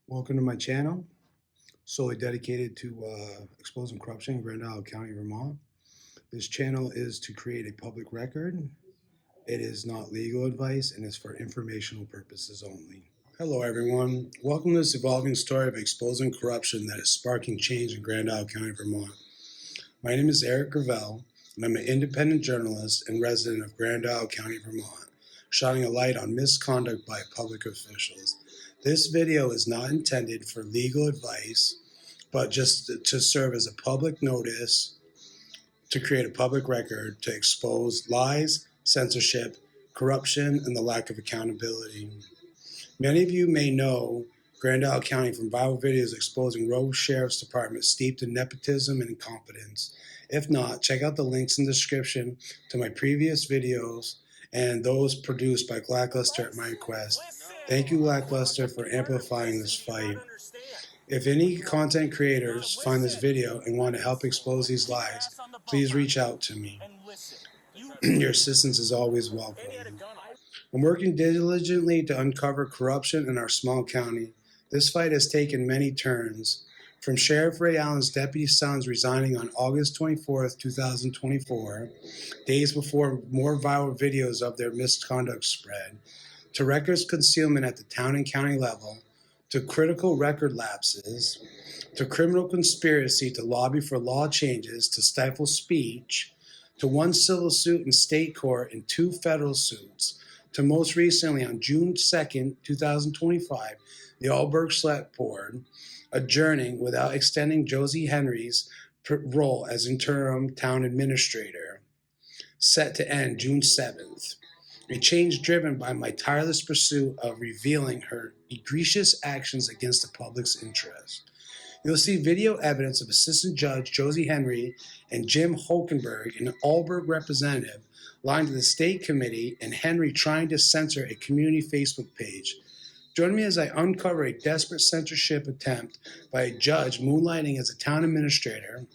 Welcome to my channel, solely dedicated to exposing corruption in Grand Isle County, Vermont. This channel is to create a public record. It is not legal advice and is for informational purposes only. Hello everyone, welcome to this evolving story of exposing corruption that is sparking change in Grand Isle County, Vermont. My name is Eric Gravel, and I'm an independent journalist and resident of Grand Isle County, Vermont, shining a light on misconduct by public officials. This video is not intended for legal advice, but just to serve as a public notice to create a public record to expose lies, censorship, corruption, and the lack of accountability. Many of you may know Grand Isle County from viral videos exposing rogue sheriff's departments steeped in nepotism and incompetence. If not, check out the links in the description to my previous videos and those produced by Lackluster at my request. Thank you, Lackluster, for amplifying this fight. If any content creators find this video and want to help expose these lies, please reach out to me. Your assistance is always welcome. I'm working diligently to uncover corruption in our small county. This fight has taken many turns, from Sheriff Ray Allen's deputy sons resigning on August 24th, 2024, days before more viral videos of their misconduct spread, to records concealment at the town and county level, to critical record lapses, to criminal conspiracy to lobby for law changes to stifle speech, to one civil suit in state court and two federal suits, to most recently on June 2nd, 2025, the Alberg Select Board adjourning without extending Josie Henry's role as interim town administrator, set to end June 7th. A change driven by my tireless pursuit of revealing her egregious actions against the public's interest. You'll see video evidence of Assistant Judge Josie Henry and Jim Hulkenberg, an Alberg representative, lying to the state committee, and Henry trying to censor a community Facebook page. Join me as I uncover a desperate censorship attempt by a judge moonlighting as a town administrator,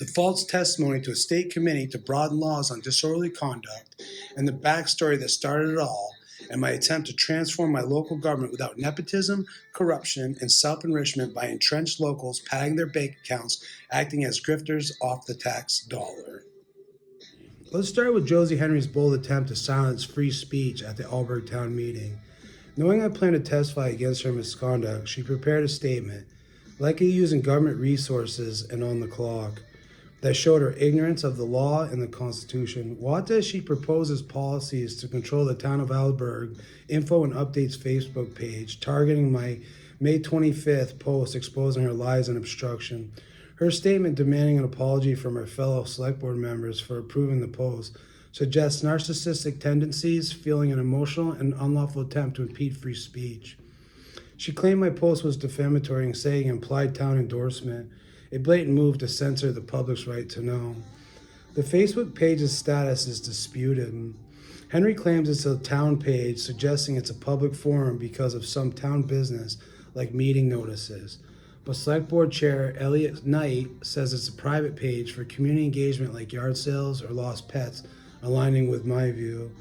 the false testimony to a state committee to broaden laws on disorderly conduct, and the backstory that started it all, and my attempt to transform my local government without nepotism, corruption, and self-enrichment by entrenched locals padding their bank accounts, acting as grifters off the tax dollar. Let's start with Josie Henry's bold attempt to silence free speech at the Alberg town meeting. Knowing I plan to testify against her misconduct, she prepared a statement, likely using government resources and on the clock, that showed her ignorance of the law and the Constitution. What does she proposes policies to control the town of Alberg Info and Updates Facebook page, targeting my May 25th post exposing her lies and obstruction. Her statement demanding an apology from her fellow select board members for approving the post suggests narcissistic tendencies, feeling an emotional and unlawful attempt to impede free speech. She claimed my post was defamatory and saying implied town endorsement, a blatant move to censor the public's right to know. The Facebook page's status is disputed. Henry claims it's a town page, suggesting it's a public forum because of some town business like meeting notices. But Select Board Chair Elliot Knight says it's a private page for community engagement like yard sales or lost pets, aligning with my view.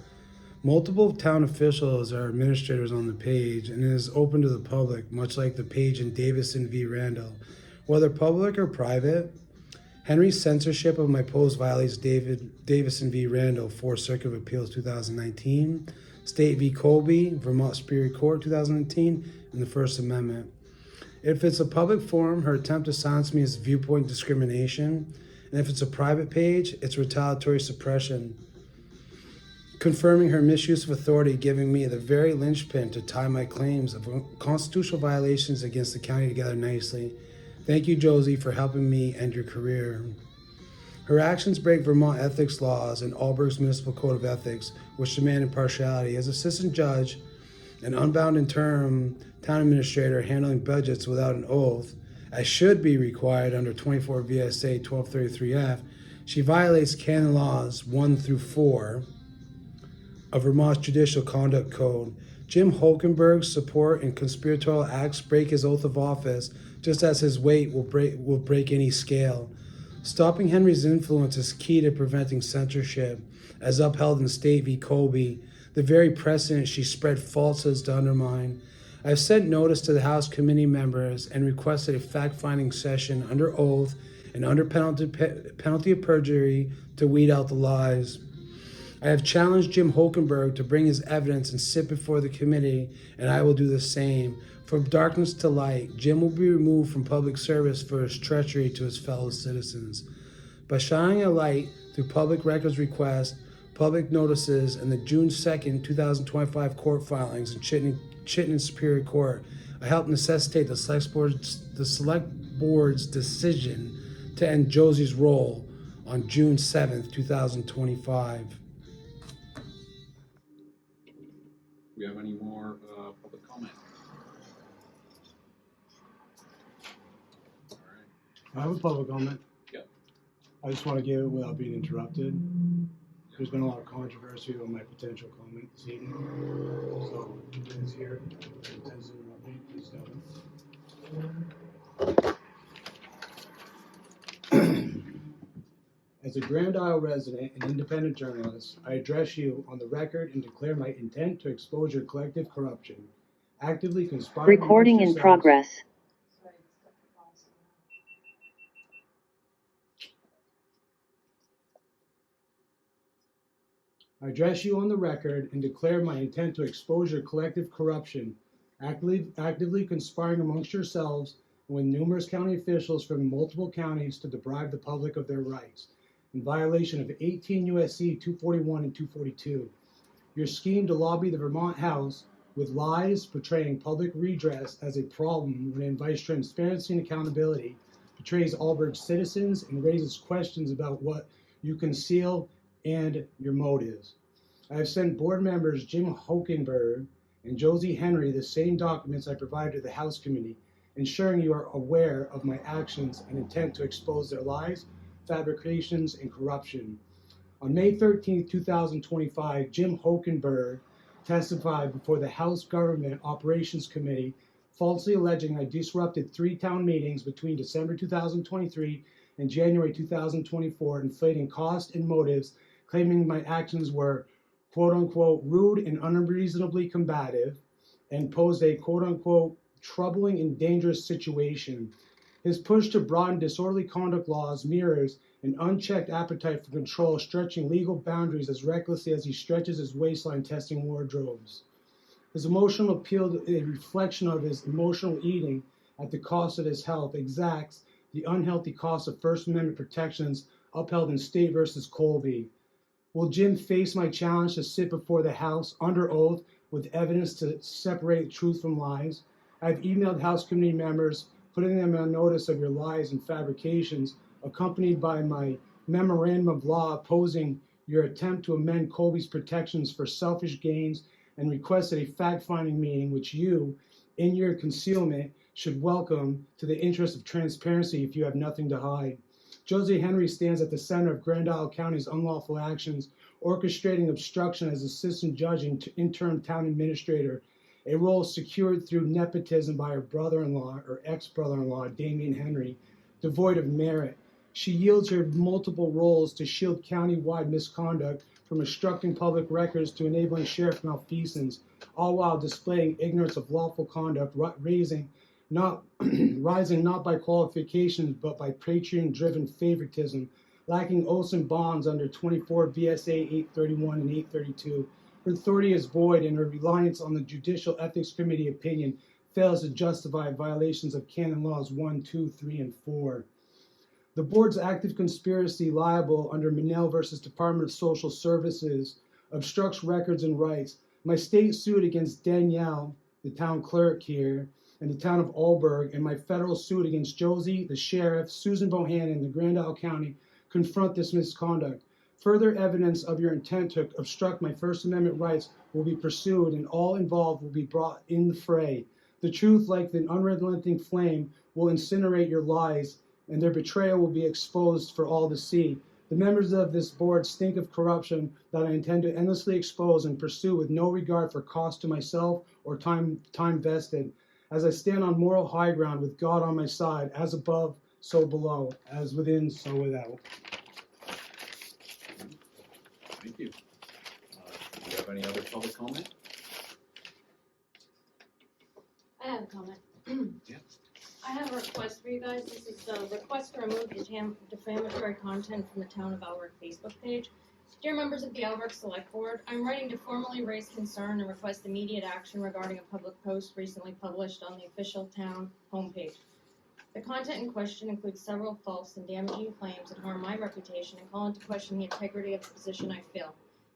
Multiple town officials are administrators on the page, and it is open to the public, much like the page in Davison v. Randall. Whether public or private, Henry's censorship of my post violates Davison v. Randall, 4th Circuit of Appeals 2019, State v. Colby, Vermont Superior Court 2019, and the First Amendment. If it's a public forum, her attempt to silence me is viewpoint discrimination, and if it's a private page, it's retaliatory suppression, confirming her misuse of authority, giving me the very linchpin to tie my claims of constitutional violations against the county together nicely. Thank you, Josie, for helping me end your career. Her actions break Vermont ethics laws and Alberg's Municipal Code of Ethics, which demand impartiality. As assistant judge, an unbound interim town administrator handling budgets without an oath, as should be required under 24 VSA 1233F, she violates canon laws 1 through 4 of Vermont's Judicial Conduct Code. Jim Hulkenberg's support and conspiratorial acts break his oath of office, just as his weight will break any scale. Stopping Henry's influence is key to preventing censorship, as upheld in State v. Colby, the very precedent she spread falsehoods to undermine. I have sent notice to the House committee members and requested a fact-finding session under oath and under penalty of perjury to weed out the lies. I have challenged Jim Hokenberg to bring his evidence and sit before the committee, and I will do the same. From darkness to light, Jim will be removed from public service for his treachery to his fellow citizens. By shining a light through public records requests, public notices, and the June 2nd, 2025 court filings in Chittenden Superior Court, I helped necessitate the Select Board's decision to end Josie's role on June 7th, 2025. Do we have any more public comment? All right. I have a public comment. Yep. I just want to give it without being interrupted. There's been a lot of controversy on my potential comment this evening. So, it's here. Intends to interrupt me, please don't. As a Grand Isle resident and independent journalist, I address you on the record and declare my intent to expose your collective corruption, actively conspiring. Recording in progress. I address you on the record and declare my intent to expose your collective corruption, actively conspiring amongst yourselves and with numerous county officials from multiple counties to deprive the public of their rights, in violation of 18 U.S.C. 241 and 242. Your scheme to lobby the Vermont House with lies portraying public redress as a problem when it invites transparency and accountability, betrays Alberg citizens, and raises questions about what you conceal and your motives. I have sent board members Jim Hokenberg and Josie Henry the same documents I provided to the House Committee, ensuring you are aware of my actions and intent to expose their lies, fabrications, and corruption. On May 13, 2025, Jim Hokenberg testified before the House Government Operations Committee, falsely alleging I disrupted 3 town meetings between December 2023 and January 2024, inflating costs and motives, claiming my actions were quote-unquote rude and unreasonably combative, and posed a quote-unquote troubling and dangerous situation. His push to broaden disorderly conduct laws mirrors an unchecked appetite for control, stretching legal boundaries as recklessly as he stretches his waistline testing wardrobes. His emotional appeal, a reflection of his emotional eating at the cost of his health, exacts the unhealthy cost of First Amendment protections upheld in State versus Colby. Will Jim face my challenge to sit before the House under oath with evidence to separate truth from lies? I've emailed House Committee members, putting them on notice of your lies and fabrications, accompanied by my memorandum of law opposing your attempt to amend Colby's protections for selfish gains, and requested a fact-finding meeting which you, in your concealment, should welcome to the interest of transparency if you have nothing to hide. Josie Henry stands at the center of Grand Isle County's unlawful actions, orchestrating obstruction as assistant judge and interim town administrator, a role secured through nepotism by her brother-in-law, or ex-brother-in-law, Damian Henry, devoid of merit. She yields her multiple roles to shield county-wide misconduct, from obstructing public records to enabling sheriff malfeasance, all while displaying ignorance of lawful conduct, rising not by qualifications but by Patreon-driven favoritism, lacking oaths and bonds under 24 VSA 831 and 832. Her authority is void, and her reliance on the Judicial Ethics Committee opinion fails to justify violations of canon laws 1, 2, 3, and 4. The board's active conspiracy liable under Minnell versus Department of Social Services obstructs records and rights. My state suit against Danielle, the town clerk here, and the town of Alberg, and my federal suit against Josie, the sheriff, Susan Bohannon, and the Grand Isle County confront this misconduct. Further evidence of your intent to obstruct my First Amendment rights will be pursued, and all involved will be brought in the fray. The truth, like an unrelenting flame, will incinerate your lies, and their betrayal will be exposed for all to see. The members of this board stink of corruption that I intend to endlessly expose and pursue with no regard for cost to myself or time vested. As I stand on moral high ground with God on my side, as above, so below, as within, so without. Thank you. Do you have any other public comment? have a comment. Yeah. I have a request for you guys. This is a request to remove defamatory content from the Town of Alberg Facebook page. Dear members of the Alberg Select Board, I'm writing to formally raise concern and request immediate action regarding a public post recently published on the official town homepage. The content in question includes several false and damaging claims that harm my reputation and call into question the integrity of the position I fill.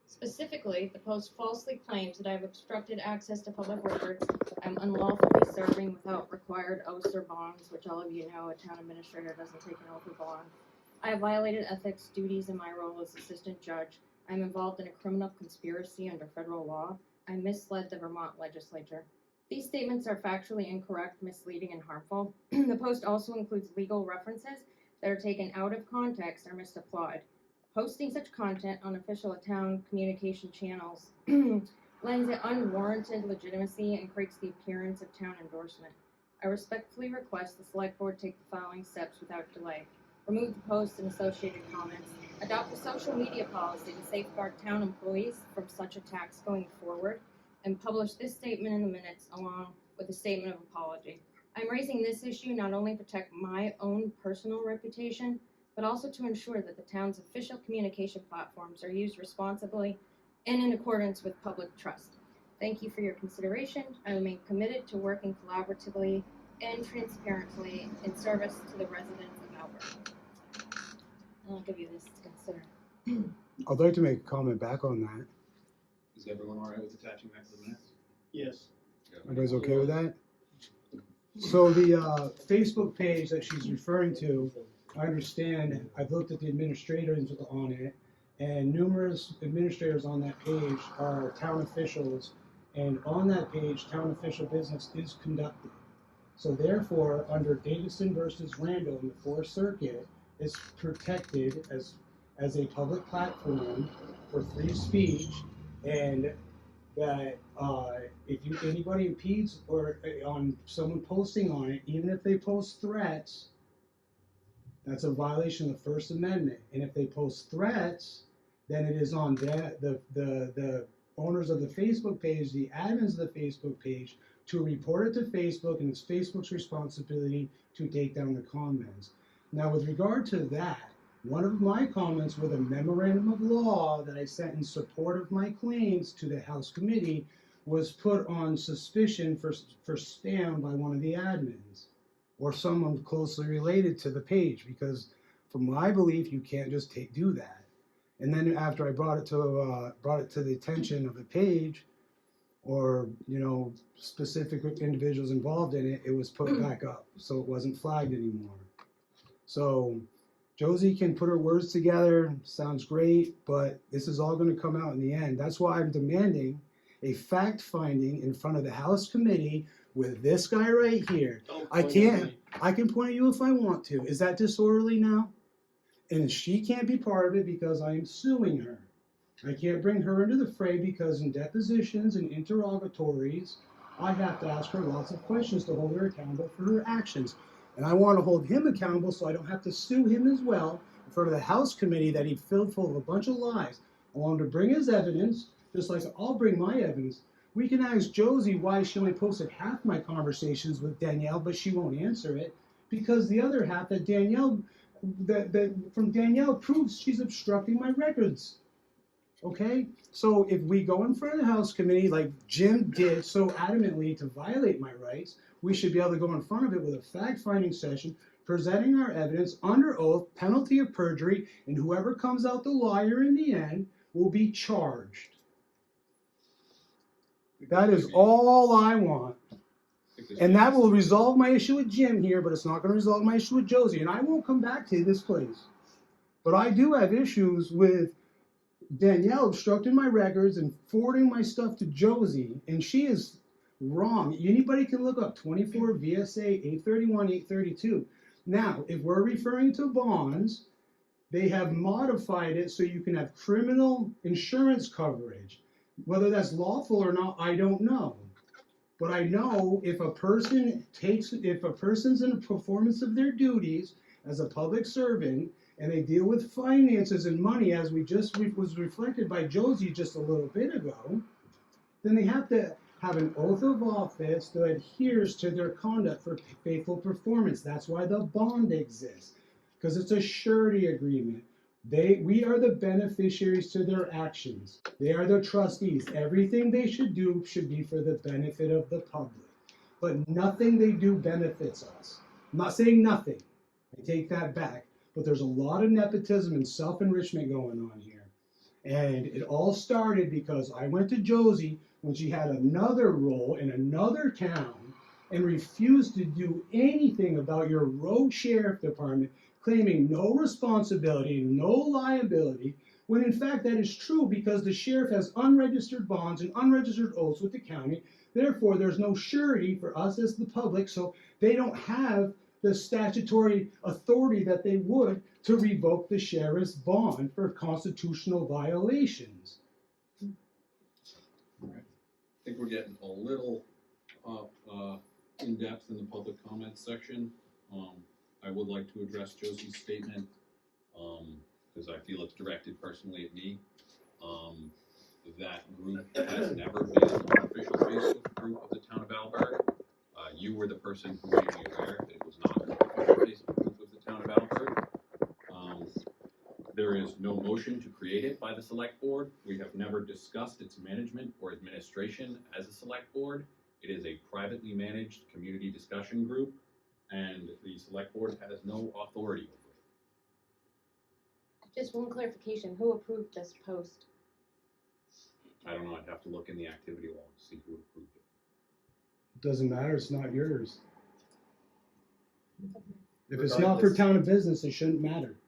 Specifically, the post falsely claims that I have obstructed access to public records, I'm unlawfully serving without required oaths or bonds, which all of you know a town administrator doesn't take an oath or bond. I have violated ethics duties in my role as assistant judge. I'm involved in a criminal conspiracy under federal law. I misled the Vermont legislature. These statements are factually incorrect, misleading, and harmful. The post also includes legal references that are taken out of context or misapplied. Posting such content on official town communication channels lends it unwarranted legitimacy and creates the appearance of town endorsement. I respectfully request the Select Board take the following steps without delay. Remove the post and associated comments. Adopt a social media policy to safeguard town employees from such attacks going forward. And publish this statement in the minutes along with a statement of apology. I'm raising this issue not only to protect my own personal reputation, but also to ensure that the town's official communication platforms are used responsibly and in accordance with public trust. Thank you for your consideration. I remain committed to working collaboratively and transparently in service to the residents of Alberg. I'll give you this to consider. I'd like to make a comment back on that. Is everyone all right with attaching that to the minutes? Yes. Everybody's okay with that? So the Facebook page that she's referring to, I understand, I've looked at the administrators on it, and numerous administrators on that page are town officials, and on that page, town official business is conducted. So therefore, under Davidson versus Randall in the Fourth Circuit, it's protected as a public platform for free speech, and that if anybody impedes or on someone posting on it, even if they post threats, that's a violation of the First Amendment. And if they post threats, then it is on the owners of the Facebook page, the admins of the Facebook page, to report it to Facebook, and it's Facebook's responsibility to take down the comments. Now, with regard to that, one of my comments with a memorandum of law that I sent in support of my claims to the House Committee was put on suspicion for spam by one of the admins or someone closely related to the page, because from my belief, you can't just do that. And then after I brought it to the attention of the page, or specific individuals involved in it, it was put back up, so it wasn't flagged anymore. So Josie can put her words together, sounds great, but this is all going to come out in the end. That's why I'm demanding a fact finding in front of the House Committee with this guy right here. I can point at you if I want to. Is that disorderly now? And she can't be part of it because I am suing her. I can't bring her into the fray because in depositions and interrogatories, I have to ask her lots of questions to hold her accountable for her actions. And I want to hold him accountable so I don't have to sue him as well in front of the House Committee that he filled full of a bunch of lies. I want him to bring his evidence, just like I'll bring my evidence. We can ask Josie why she only posted half my conversations with Danielle, but she won't answer it, because the other half that from Danielle proves she's obstructing my records. Okay? So if we go in front of the House Committee like Jim did so adamantly to violate my rights, we should be able to go in front of it with a fact-finding session, presenting our evidence under oath, penalty of perjury, and whoever comes out the liar in the end will be charged. That is all I want. And that will resolve my issue with Jim here, but it's not going to resolve my issue with Josie. And I won't come back to this place. But I do have issues with Danielle obstructing my records and forwarding my stuff to Josie, and she is wrong. Anybody can look up 24 VSA 831, 832. Now, if we're referring to bonds, they have modified it so you can have criminal insurance coverage. Whether that's lawful or not, I don't know. But I know if a person's in the performance of their duties as a public servant, and they deal with finances and money, as we just was reflected by Josie just a little bit ago, then they have to have an oath of office that adheres to their conduct for faithful performance. That's why the bond exists, because it's a surety agreement. We are the beneficiaries to their actions. They are the trustees. Everything they should do should be for the benefit of the public. But nothing they do benefits us. I'm not saying nothing. I take that back. But there's a lot of nepotism and self-enrichment going on here. And it all started because I went to Josie when she had another role in another town and refused to do anything about your rogue sheriff department, claiming no responsibility, no liability, when in fact that is true because the sheriff has unregistered bonds and unregistered oaths with the county. Therefore, there's no surety for us as the public, so they don't have the statutory authority that they would to revoke the sheriff's bond for constitutional violations. All right. I think we're getting a little in-depth in the public comments section. I would like to address Josie's statement because I feel it's directed personally at me. That group has never been an official Facebook group of the town of Alberg. You were the person who made me aware that it was not an official Facebook group of the town of Alberg. There is no motion to create it by the select board. We have never discussed its management or administration as a select board. It is a privately managed community discussion group, and the select board has no authority over it. Just one clarification, who approved this post? I don't know, I'd have to look in the activity log to see who approved it. Doesn't matter, it's not yours. If it's not for town of business, it shouldn't matter.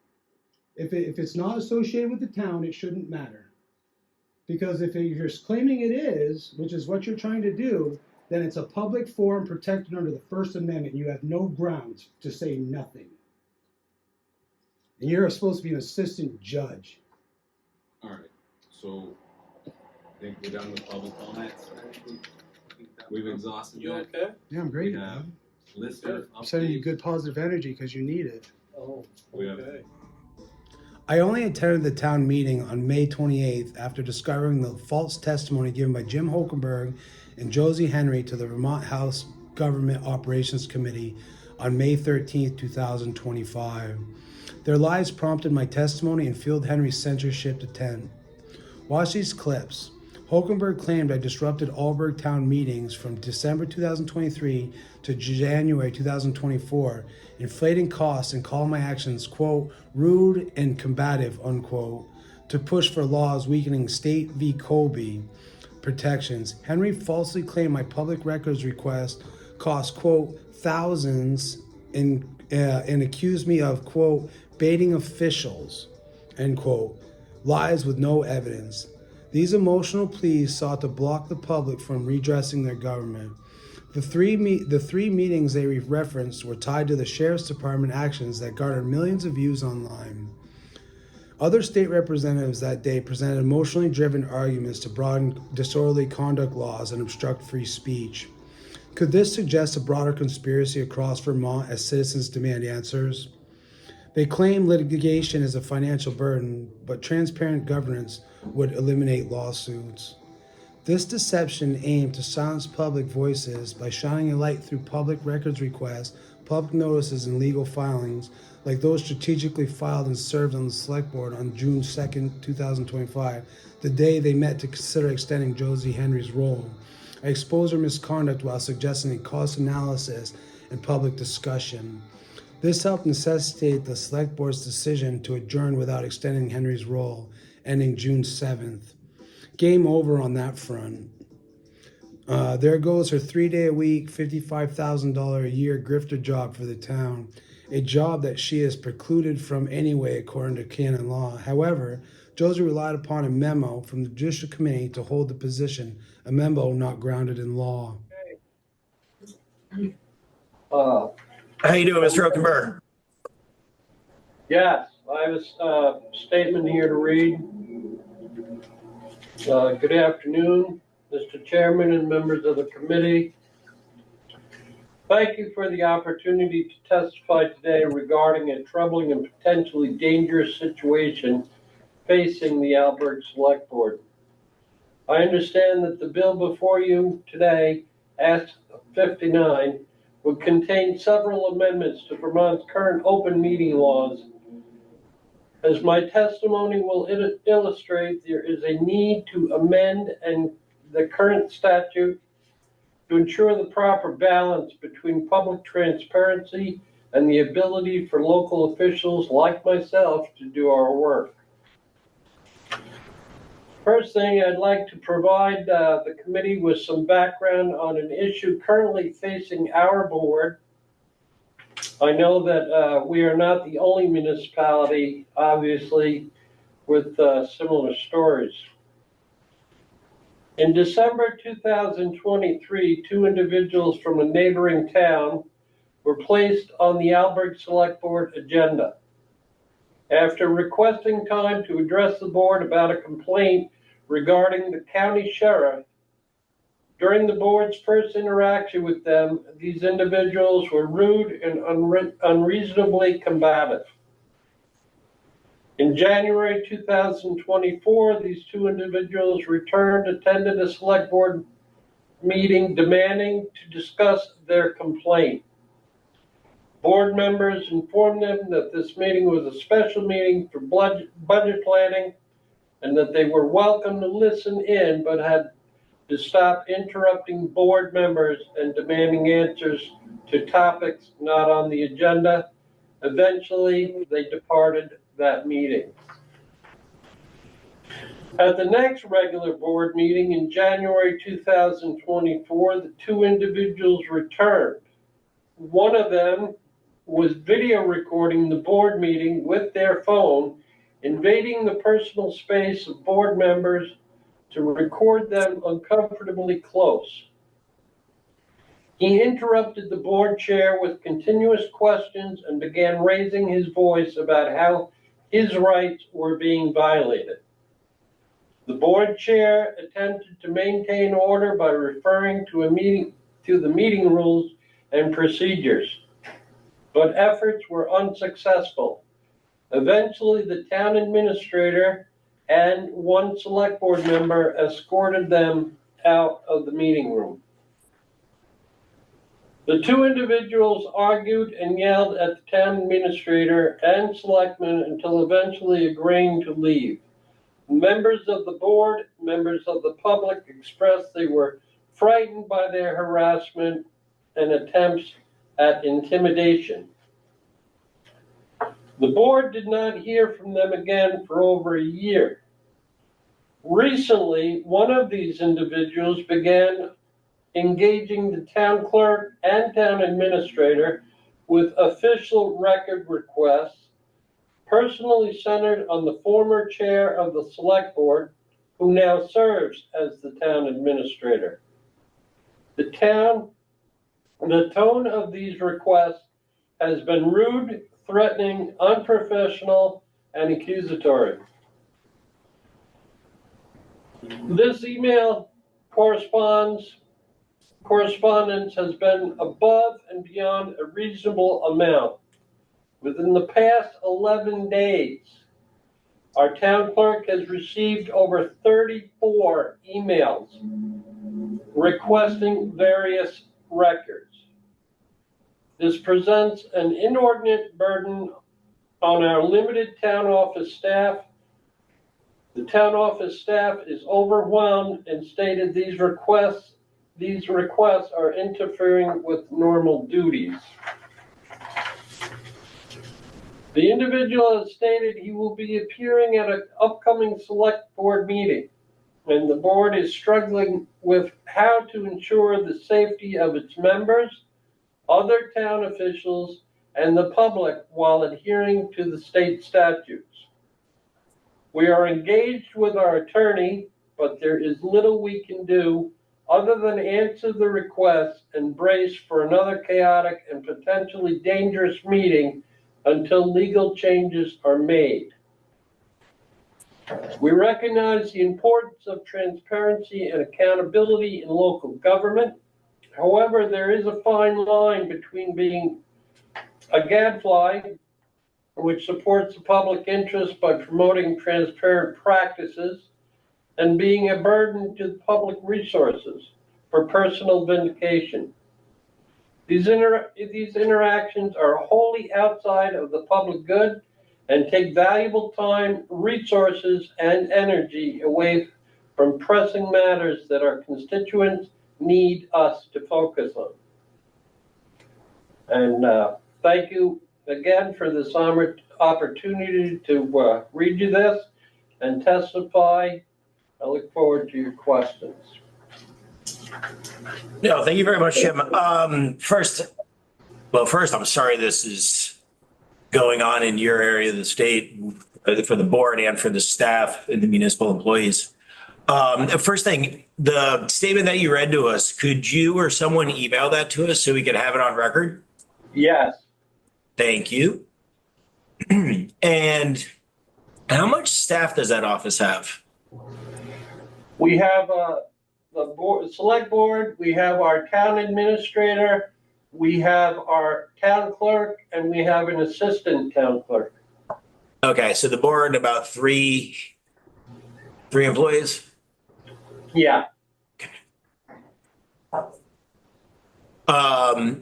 If it's not associated with the town, it shouldn't matter. Because if you're claiming it is, which is what you're trying to do, then it's a public forum protected under the First Amendment. You have no grounds to say nothing. And you're supposed to be an assistant judge. All right, so I think we're done with public comments. We've exhausted You that. okay? Yeah, I'm great. We have lister I'm sending you updates. good positive energy because you need it. Oh, We have- okay. I only attended the town meeting on May 28th after discovering the false testimony given by Jim Hokenberg and Josie Henry to the Vermont House Government Operations Committee on May 13th, 2025. Their lies prompted my testimony and fueled Henry's censorship intent. Watch these clips. Hokenberg claimed I disrupted Alberg town meetings from December 2023 to January 2024, inflating costs and calling my actions, quote, rude and combative, unquote, to push for laws weakening state v. Colby protections. Henry falsely claimed my public records request cost, quote, thousands and accused me of, quote, baiting officials, end quote, lies with no evidence. These emotional pleas sought to block the public from redressing their government. The three meetings they referenced were tied to the Sheriff's Department actions that garnered millions of views online. Other state representatives that day presented emotionally driven arguments to broaden disorderly conduct laws and obstruct free speech. Could this suggest a broader conspiracy across Vermont as citizens demand answers? They claim litigation is a financial burden, but transparent governance would eliminate lawsuits. This deception aimed to silence public voices by shining a light through public records requests, public notices, and legal filings, like those strategically filed and served on the Select Board on June 2nd, 2025, the day they met to consider extending Josie Henry's role. I exposed her misconduct while suggesting a cost analysis and public discussion. This helped necessitate the Select Board's decision to adjourn without extending Henry's role, ending June 7th. Game over on that front. There goes her 3-day-a-week, $55,000 a year grifter job for the town, a job that she is precluded from anyway according to canon law. However, Josie relied upon a memo from the Judicial Committee to hold the position, a memo not grounded in law. How you doing, Mr. Oakenberg? Yes, I have a statement here to read. Good afternoon, Mr. Chairman and members of the committee. Thank you for the opportunity to testify today regarding a troubling and potentially dangerous situation facing the Alberg Select Board. I understand that the bill before you today, S 59, would contain several amendments to Vermont's current open meeting laws. As my testimony will illustrate, there is a need to amend the current statute to ensure the proper balance between public transparency and the ability for local officials like myself to do our work. First thing, I'd like to provide the committee with some background on an issue currently facing our board. I know that we are not the only municipality, obviously, with similar stories. In December 2023, 2 individuals from a neighboring town were placed on the Alberg Select Board agenda. After requesting time to address the board about a complaint regarding the county sheriff, during the board's first interaction with them, these individuals were rude and unreasonably combative. In January 2024, these 2 individuals attended a select board meeting demanding to discuss their complaint. Board members informed them that this meeting was a special meeting for budget planning and that they were welcome to listen in, but had to stop interrupting board members and demanding answers to topics not on the agenda. Eventually, they departed that meeting. At the next regular board meeting in January 2024, the 2 individuals returned. One of them was video recording the board meeting with their phone, invading the personal space of board members to record them uncomfortably close. He interrupted the board chair with continuous questions and began raising his voice about how his rights were being violated. The board chair attempted to maintain order by referring to the meeting rules and procedures, but efforts were unsuccessful. Eventually, the town administrator and 1 select board member escorted them out of the meeting room. The 2 individuals argued and yelled at the town administrator and selectmen until eventually agreeing to leave. Members of the board, members of the public expressed they were frightened by their harassment and attempts at intimidation. The board did not hear from them again for over a year. Recently, one of these individuals began engaging the town clerk and town administrator with official record requests, personally centered on the former chair of the select board, who now serves as the town administrator. The tone of these requests has been rude, threatening, unprofessional, and accusatory. This email correspondence has been above and beyond a reasonable amount. Within the past 11 days, our town clerk has received over 34 emails requesting various records. This presents an inordinate burden on our limited town office staff. The town office staff is overwhelmed and stated these requests are interfering with normal duties. The individual has stated he will be appearing at an upcoming select board meeting, and the board is struggling with how to ensure the safety of its members, other town officials, and the public while adhering to the state statutes. We are engaged with our attorney, but there is little we can do other than answer the request and brace for another chaotic and potentially dangerous meeting until legal changes are made. We recognize the importance of transparency and accountability in local government. However, there is a fine line between being a gadfly, which supports the public interest by promoting transparent practices, and being a burden to public resources for personal vindication. These interactions are wholly outside of the public good and take valuable time, resources, and energy away from pressing matters that our constituents need us to focus on. And thank you again for this opportunity to read you this and testify. I look forward to your questions. No, thank you very much, Jim. First, I'm sorry this is going on in your area of the state for the board and for the staff and the municipal employees. First thing, the statement that you read to us, could you or someone email that to us so we could have it on record? Yes. Thank you. And how much staff does that office have? We have the board, select board, we have our town administrator, we have our town clerk, and we have an assistant town clerk. Okay, so the board, about three employees? Yeah.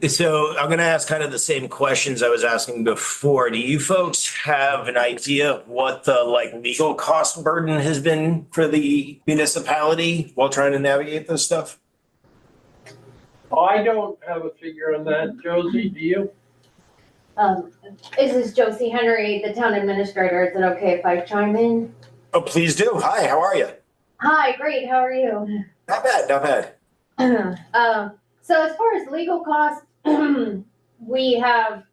So I'm going to ask kind of the same questions I was asking before. Do you folks have an idea of what the legal cost burden has been for the municipality while trying to navigate this stuff? I don't have a figure on that. Josie, do you? This is Josie Henry, the town administrator. Is it okay if I chime in? Oh, please do. Hi, how are you? Hi, great. How are you? Not bad, not bad. So as far as legal costs, we have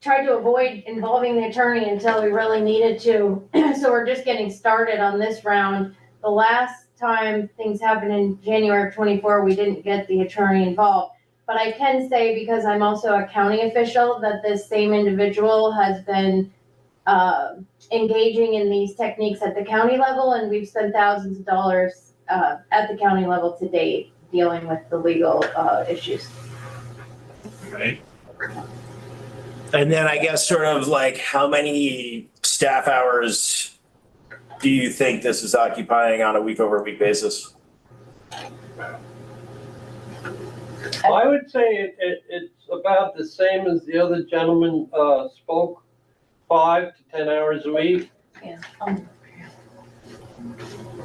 tried to avoid involving the attorney until we really needed to. So we're just getting started on this round. The last time things happened in January of 24, we didn't get the attorney involved. But I can say, because I'm also a county official, that this same individual has been engaging in these techniques at the county level, and we've spent thousands of dollars at the county level to date dealing with the legal issues. Right. And then I guess sort of how many staff hours do you think this is occupying on a week over week basis? I would say it's about the same as the other gentleman spoke, 5 to 10 hours a week. Yeah.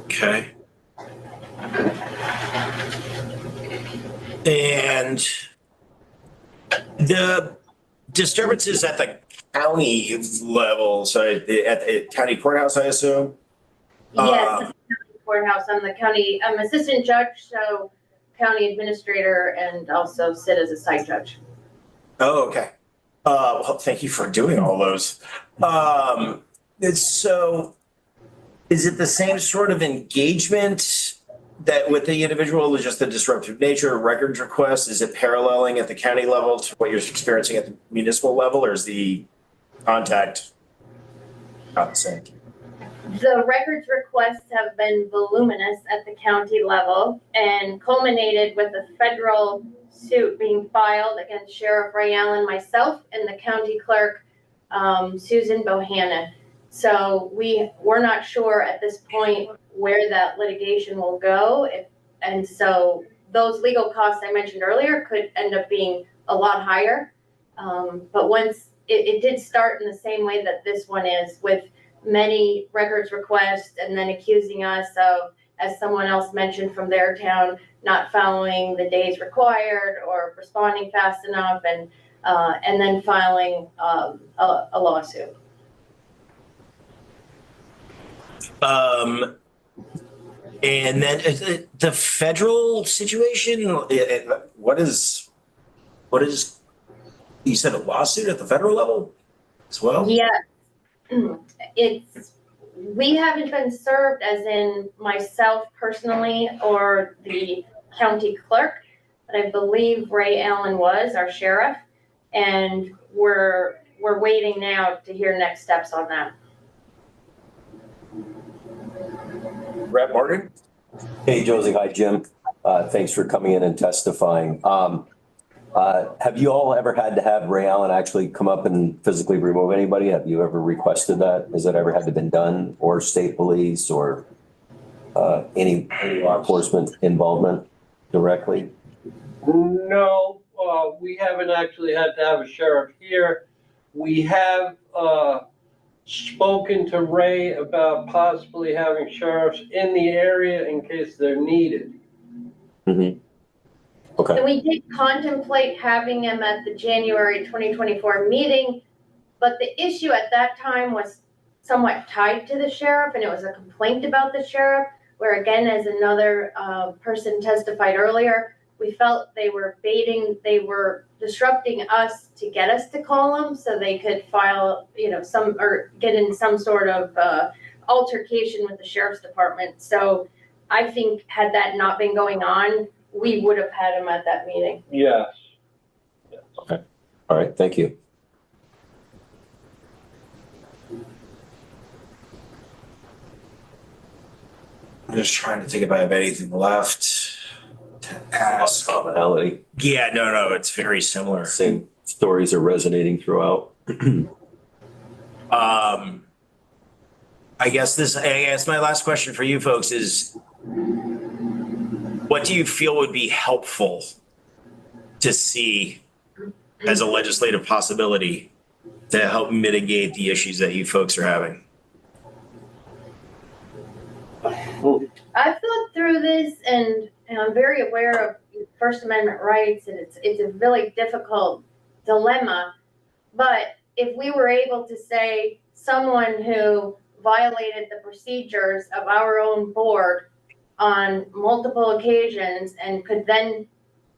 Okay. And the disturbances at the county level, so at the county courthouse, I assume? Yes, courthouse. I'm assistant judge, so county administrator, and also sit as a site judge. Oh, okay. Well, thank you for doing all those. So is it the same sort of engagement that with the individual is just the disruptive nature of records requests? Is it paralleling at the county level to what you're experiencing at the municipal level, or is the contact not the same? The records requests have been voluminous at the county level and culminated with a federal suit being filed against Sheriff Ray Allen, myself, and the county clerk, Susan Bohannon. So we're not sure at this point where that litigation will go. And so those legal costs I mentioned earlier could end up being a lot higher. But once it did start in the same way that this one is, with many records requests and then accusing us of, as someone else mentioned from their town, not following the days required or responding fast enough, and then filing a lawsuit. And then the federal situation, what is, you said a lawsuit at the federal level as well? Yeah, we haven't been served, as in myself personally or the county clerk, but I believe Ray Allen was our sheriff, and we're waiting now to hear next steps on that. Brett Morgan? Hey, Josie. Hi, Jim. Thanks for coming in and testifying. Have you all ever had to have Ray Allen actually come up and physically remove anybody? Have you ever requested that? Has that ever had to been done, or state police, or? any law enforcement involvement directly? No, we haven't actually had to have a sheriff here. We have spoken to Ray about possibly having sheriffs in the area in case they're needed. Mm-hmm. Okay. And we did contemplate having him at the January 2024 meeting, but the issue at that time was somewhat tied to the sheriff, and it was a complaint about the sheriff, where again, as another person testified earlier, we felt they were disrupting us to get us to call them so they could file, or get in some sort of altercation with the sheriff's department. So I think had that not been going on, we would have had him at that meeting. Yes. Okay. All right. Thank you. I'm just trying to think if I have anything left to ask. Commonality. Yeah, no, it's very similar. Same stories are resonating throughout. I guess my last question for you folks is, what do you feel would be helpful to see as a legislative possibility to help mitigate the issues that you folks are having? I've thought through this, and I'm very aware of First Amendment rights, and it's a really difficult dilemma. But if we were able to say someone who violated the procedures of our own board on multiple occasions and could then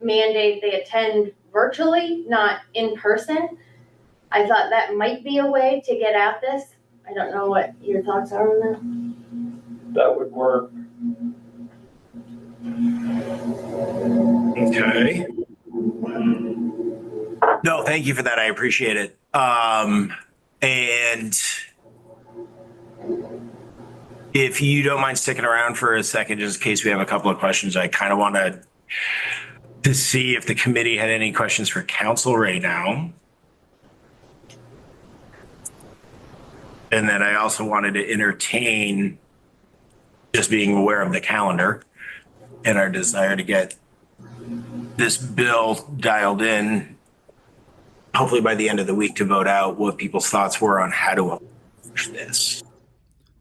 mandate they attend virtually, not in person, I thought that might be a way to get at this. I don't know what your thoughts are on that. That would work. Okay. No, thank you for that. I appreciate it. And if you don't mind sticking around for a second, just in case we have a couple of questions, I kind of wanted to see if the committee had any questions for council right now. And then I also wanted to entertain just being aware of the calendar and our desire to get this bill dialed in, hopefully by the end of the week, to vote out what people's thoughts were on how to approach this.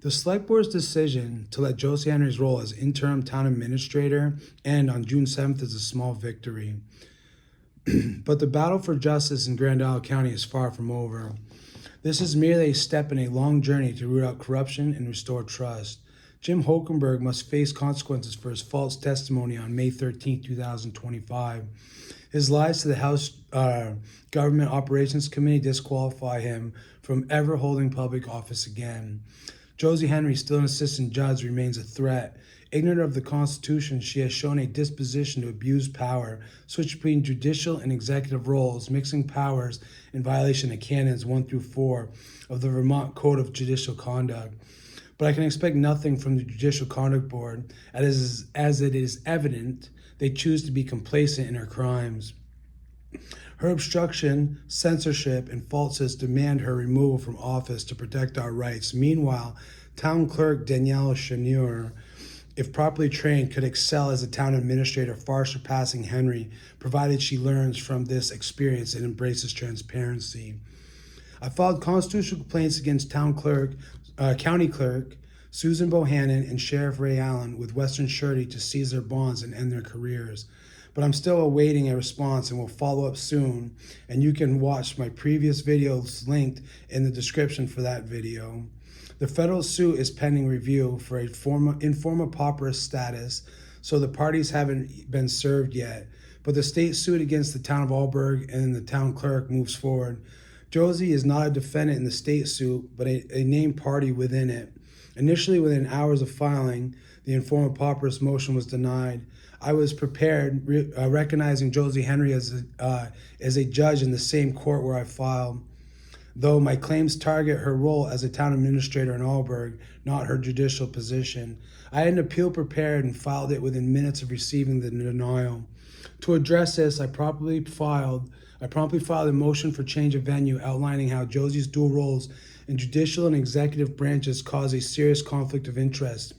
The Select Board's decision to let Josie Henry's role as interim town administrator end on June 7th is a small victory. But the battle for justice in Grand Isle County is far from over. This is merely a step in a long journey to root out corruption and restore trust. Jim Hokenberg must face consequences for his false testimony on May 13, 2025. His lies to the House Government Operations Committee disqualify him from ever holding public office again. Josie Henry, still an assistant judge, remains a threat. Ignorant of the Constitution, she has shown a disposition to abuse power, switch between judicial and executive roles, mixing powers in violation of canons 1 through 4 of the Vermont Code of Judicial Conduct. But I can expect nothing from the Judicial Conduct Board, as it is evident they choose to be complacent in her crimes. Her obstruction, censorship, and falsehoods demand her removal from office to protect our rights. Meanwhile, Town Clerk Danielle Chenier, if properly trained, could excel as a town administrator, far surpassing Henry, provided she learns from this experience and embraces transparency. I filed constitutional complaints against County Clerk Susan Bohannon and Sheriff Ray Allen with Western Surety to seize their bonds and end their careers. But I'm still awaiting a response and will follow up soon. And you can watch my previous videos linked in the description for that video. The federal suit is pending review for a informa pauperis status, so the parties haven't been served yet. But the state suit against the town of Alberg and the town clerk moves forward. Josie is not a defendant in the state suit, but a named party within it. Initially, within hours of filing, the informa pauperis motion was denied. I was prepared, recognizing Josie Henry as a judge in the same court where I filed, though my claims target her role as a town administrator in Alberg, not her judicial position. I had an appeal prepared and filed it within minutes of receiving the denial. To address this, I promptly filed a motion for change of venue outlining how Josie's dual roles in judicial and executive branches cause a serious conflict of interest.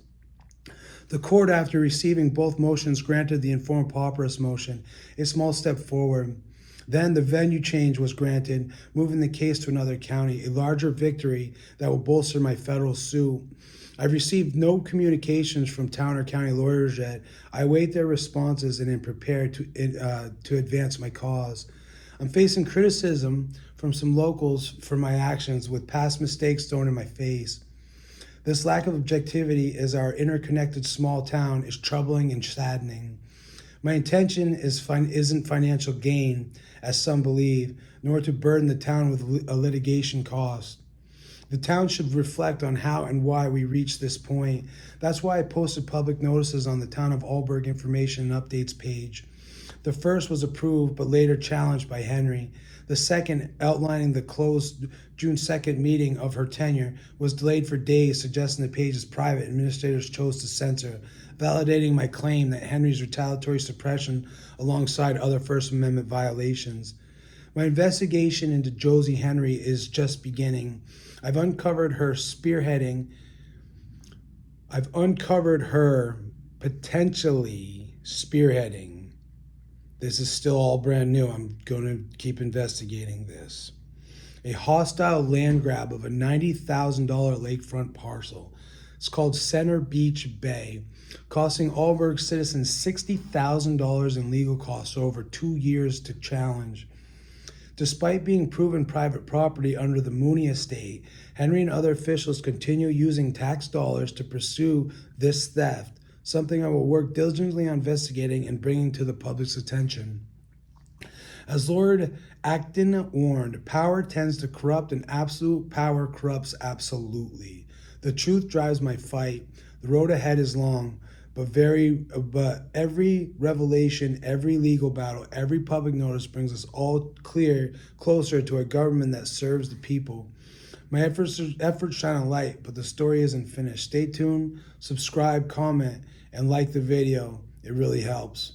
The court, after receiving both motions, granted the informed pauperous motion, a small step forward. Then the venue change was granted, moving the case to another county, a larger victory that will bolster my federal suit. I've received no communications from town or county lawyers yet. I await their responses and am prepared to advance my cause. I'm facing criticism from some locals for my actions, with past mistakes thrown in my face. This lack of objectivity as our interconnected small town is troubling and saddening. My intention isn't financial gain, as some believe, nor to burden the town with a litigation cost. The town should reflect on how and why we reached this point. That's why I posted public notices on the Town of Alberg Information and Updates page. The first was approved but later challenged by Henry. The second, outlining the closed June 2nd meeting of her tenure, was delayed for days, suggesting the page is private. Administrators chose to censor, validating my claim that Henry's retaliatory suppression alongside other First Amendment violations. My investigation into Josie Henry is just beginning. I've uncovered her potentially spearheading. This is still all brand new. I'm going to keep investigating this. A hostile land grab of a $90,000 lakefront parcel. It's called Center Beach Bay, costing Alberg citizens $60,000 in legal costs over 2 years to challenge. Despite being proven private property under the Mooney estate, Henry and other officials continue using tax dollars to pursue this theft, something I will work diligently on investigating and bringing to the public's attention. As Lord Acton warned, power tends to corrupt and absolute power corrupts absolutely. The truth drives my fight. The road ahead is long, but every revelation, every legal battle, every public notice brings us all closer to a government that serves the people. My efforts shine a light, but the story isn't finished. Stay tuned, subscribe, comment, and like the video. It really helps.